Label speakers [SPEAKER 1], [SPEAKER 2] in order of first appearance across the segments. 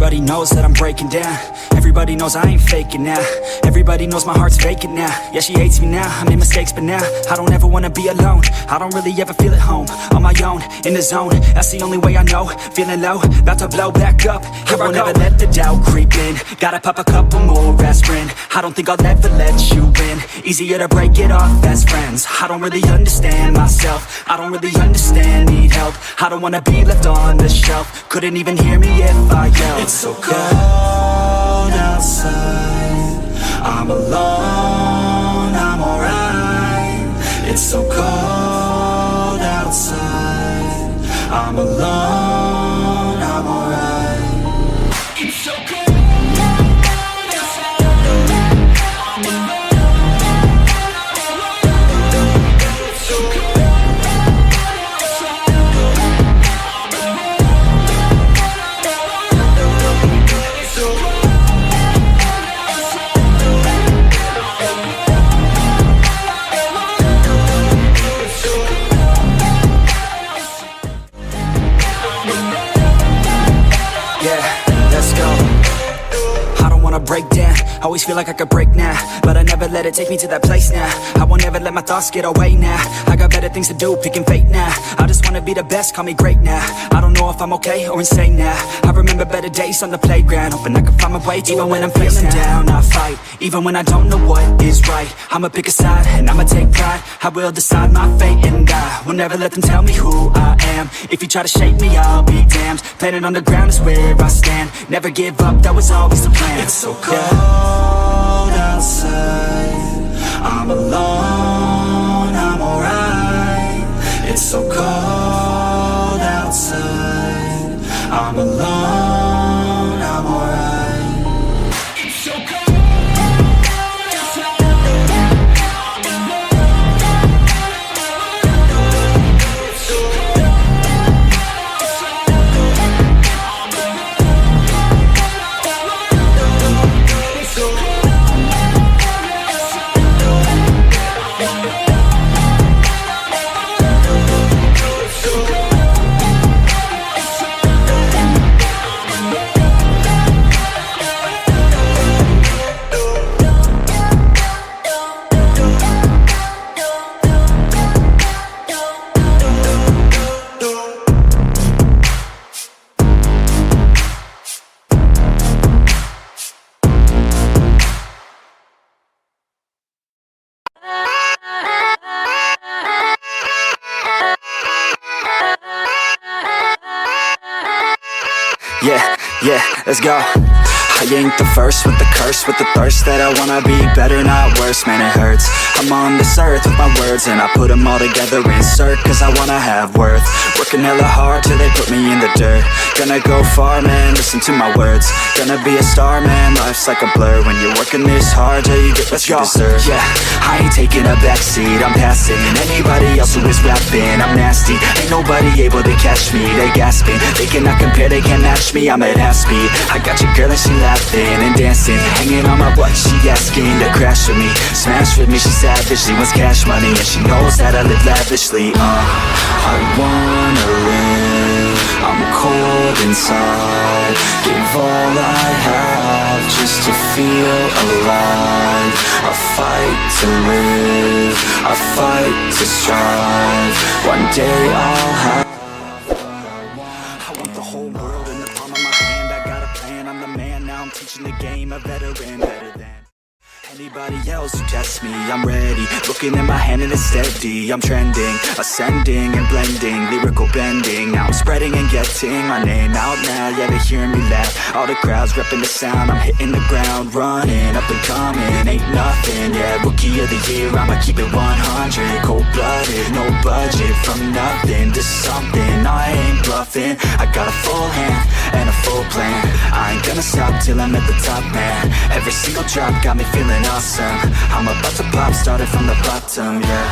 [SPEAKER 1] Everybody knows that I'm breaking down. Everybody knows I ain't faking now. Everybody knows my heart's vacant now. Yeah, she hates me now, I made mistakes but now I don't ever wanna be alone. I don't really ever feel at home. On my own, in the zone, that's the only way I know. Feeling low, about to blow back up. Here I won't ever let the doubt creep in. Gotta pop a couple more aspirin. I don't think I'll ever let you in. Easier to break it off best friends. I don't really understand myself. I don't really understand, need help. I don't wanna be left on the shelf. Couldn't even hear me if I yelled. It's so cold outside, I'm alone, I'm alright. It's so cold outside, I'm alone, I'm alright. It's so cold. Break down, always feel like I could break now, but I never let it take me to that place now. I won't ever let my thoughts get away now. I got better things to do, picking fate now. I just wanna be the best, call me great now. I don't know if I'm okay or insane now. I remember better days on the playground, hoping I can find my way even when I'm feeling down. I fight, even when I don't know what is right. I'ma pick a side, and I'ma take pride. I will decide my fate, and I will never let them tell me who I am. If you try to shake me, I'll be damned. Planet on the ground is where I stand. Never give up, that was always the plan. It's so cold outside, I'm alone, I'm alright. It's so cold outside, I'm alone, I'm alright. It's so cold. Yeah, let's go. I ain't the first with the curse, with the thirst that I wanna be better, not worse, man it hurts. I'm on this earth with my words and I put them all together, insert, cause I wanna have worth. Working hella hard till they put me in the dirt. Gonna go far, man, listen to my words. Gonna be a star, man, life's like a blur. When you're working this hard till you get what you deserve. Yeah, I ain't taking a backseat, I'm passing anybody else who is rapping. I'm nasty, ain't nobody able to catch me. They gasping, they cannot compare, they can't match me. I'm at half speed, I got your girl and she laughing and dancing, hanging on my butt, she asking to crash with me, smash with me, she savage, she wants cash money, and she knows that I live lavishly. I wanna live, I'm cold inside, give all I have just to feel alive. I fight to live, I fight to strive, one day I'll have the game, a veteran, better than anybody else who tests me. I'm ready, looking at my hand and it's steady. I'm trending, ascending and blending, lyrical bending. Now I'm spreading and getting my name out now. Yeah, they hearing me laugh, all the crowds repping the sound. I'm hitting the ground, running, up and coming, ain't nothing. Yeah, rookie of the year, I'ma keep it 100. Cold-blooded, no budget, from nothing to something. I ain't bluffing, I got a full hand and a full plan. I ain't gonna stop till I'm at the top, man. Every single drop got me feeling awesome. I'm about to pop, started from the bottom, yeah.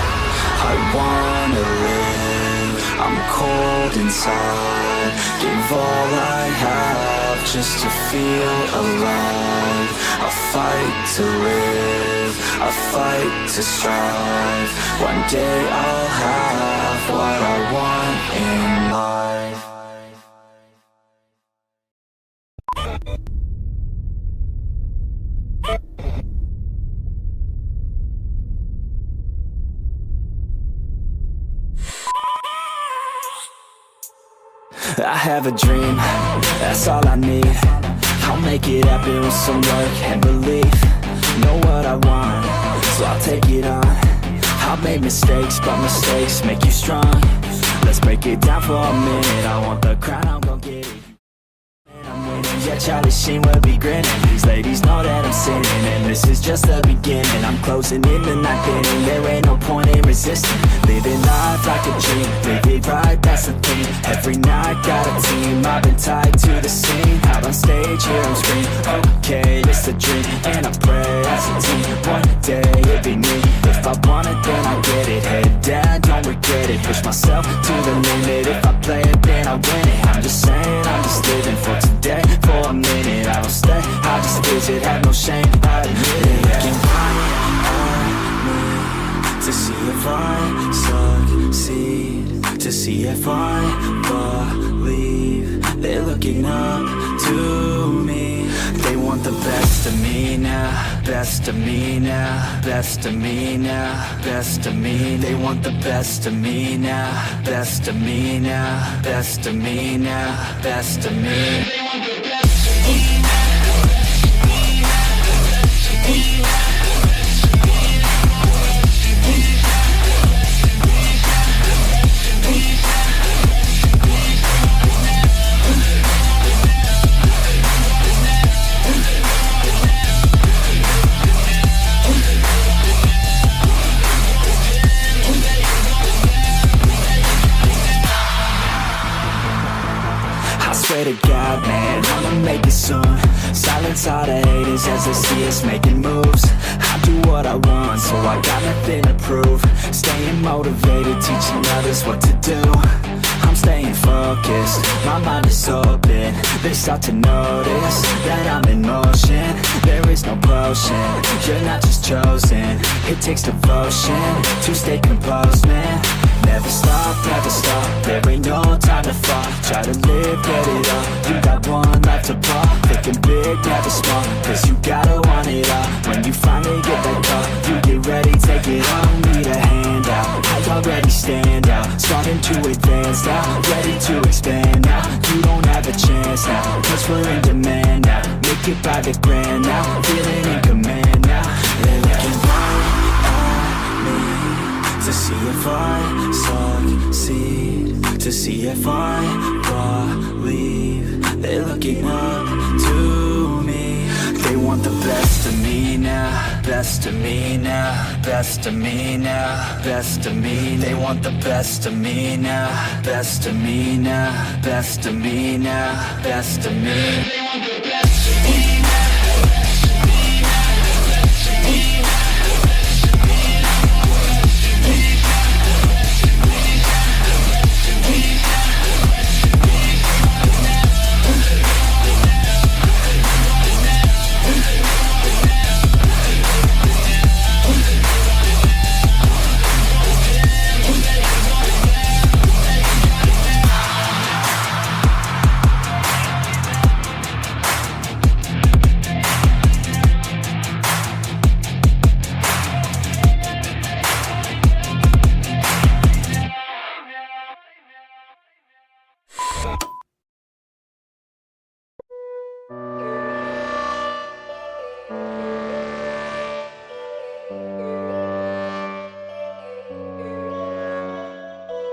[SPEAKER 1] I wanna live, I'm cold inside, give all I have just to feel alive. I fight to live, I fight to strive, one day I'll have what I want in life. I have a dream, that's all I need. I'll make it happen with some work and belief. Know what I want, so I'll take it on. I've made mistakes, but mistakes make you strong. Let's break it down for a minute. I want the crown, I'm gon' get it. Yeah, Charlie Sheen will be grinning. These ladies know that I'm sinning, and this is just the beginning. I'm closing in the ninth inning. There ain't no point in resisting. Living life like a dream, live it right, that's the thing. Every night got a team, I've been tied to the scene. Out on stage, here I'm screaming, okay, it's a dream. And I pray as a team, one day it'll be me. If I want it, then I get it. Head down, don't regret it. Push myself to the limit. If I play it, then I win it. I'm just saying, I'm just living for today. For a minute, I don't stay, I just visit, have no shame, I admit it. Looking right at me, to see if I succeed, to see if I believe. They're looking up to me. They want the best of me now, best of me now, best of me now, best of me. They want the best of me now, best of me now, best of me now, best of me. They want the best. Swear to God, man, I'ma make it soon. Silence all the haters as they see us making moves. I do what I want, so I got nothing to prove. Staying motivated, teaching others what to do. I'm staying focused, my mind is open. They start to notice that I'm in motion. There is no potion, you're not just chosen. It takes devotion to stay composed, man. Never stop, there ain't no time to fall. Try to live, get it all, you got one life to pop. Thinking big, never small, cause you gotta want it all. When you finally get that call, you get ready, take it on. Need a handout, I already stand out. Starting to advance now, ready to expand now. You don't have a chance now, cause we're in demand now. Make it by the grand now, feeling in command now. They're looking right at me, to see if I succeed, to see if I believe. They're looking up to me. They want the best of me now, best of me now, best of me now, best of me. They want the best of me now, best of me now, best of me now, best of me. They want the best of me.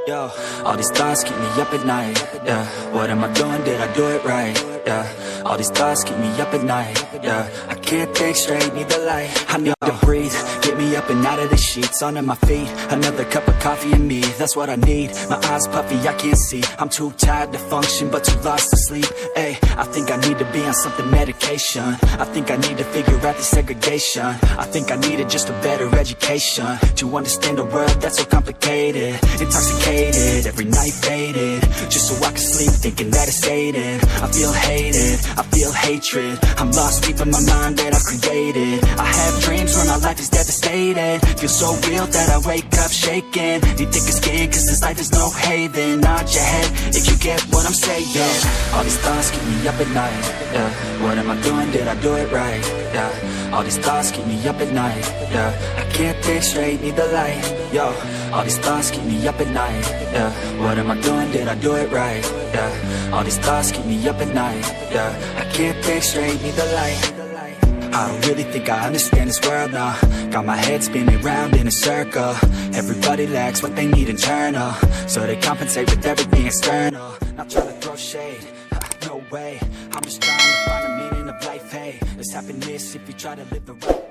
[SPEAKER 1] Yo, all these thoughts keep me up at night, yeah. What am I doing, did I do it right, yeah. All these thoughts keep me up at night, yeah. I can't think straight, need the light. I need to breathe, get me up and out of the sheets. Under my feet, another cup of coffee and me. That's what I need, my eyes puffy, I can't see. I'm too tired to function, but too lost to sleep. Ay, I think I need to be on something medication. I think I need to figure out the segregation. I think I needed just a better education to understand a world that's so complicated. Intoxicated, every night faded, just so I can sleep thinking that it's fading. I feel hated, I feel hatred. I'm lost deep in my mind that I've created. I have dreams where my life is devastated. Feel so real that I wake up shaking. Need thicker skin cause this life is no haven. Nod your head if you get what I'm saying. All these thoughts keep me up at night, yeah. What am I doing, did I do it right, yeah. All these thoughts keep me up at night, yeah. I can't think straight, need the light, yo. All these thoughts keep me up at night, yeah. What am I doing, did I do it right, yeah. All these thoughts keep me up at night, yeah. I can't think straight, need the light. I don't really think I understand this world now. Got my head spinning round in a circle. Everybody lacks what they need internal, so they compensate with everything external. Not trying to throw shade, no way. I'm just trying to find the meaning of life, hey. There's happiness if you try to live the right